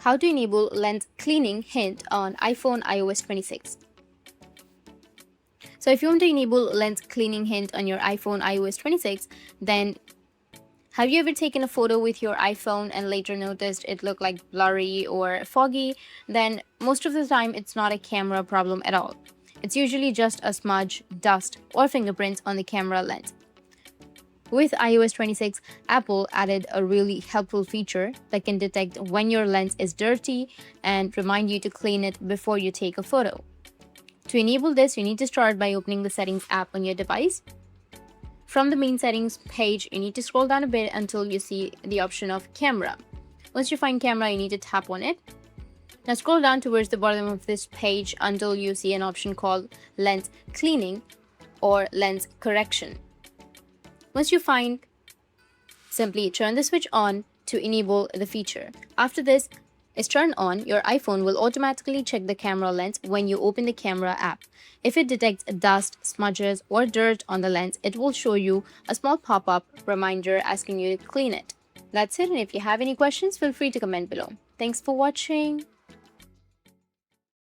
How to enable lens cleaning hint on iPhone iOS 26. So if you want to enable lens cleaning hint on your iPhone iOS 26, then have you ever taken a photo with your iPhone and later noticed it looked like blurry or foggy? Then most of the time it's not a camera problem at all. It's usually just a smudge, dust, or fingerprints on the camera lens. With iOS 26, Apple added a really helpful feature that can detect when your lens is dirty and remind you to clean it before you take a photo. To enable this, you need to start by opening the Settings app on your device. From the main settings page, you need to scroll down a bit until you see the option of Camera. Once you find Camera, you need to tap on it. Now scroll down towards the bottom of this page until you see an option called Lens Cleaning or Lens Correction. Once you find, simply turn the switch on to enable the feature. After this is turned on, your iPhone will automatically check the camera lens when you open the camera app. If it detects dust, smudges, or dirt on the lens, it will show you a small pop-up reminder asking you to clean it. That's it, and if you have any questions, feel free to comment below. Thanks for watching.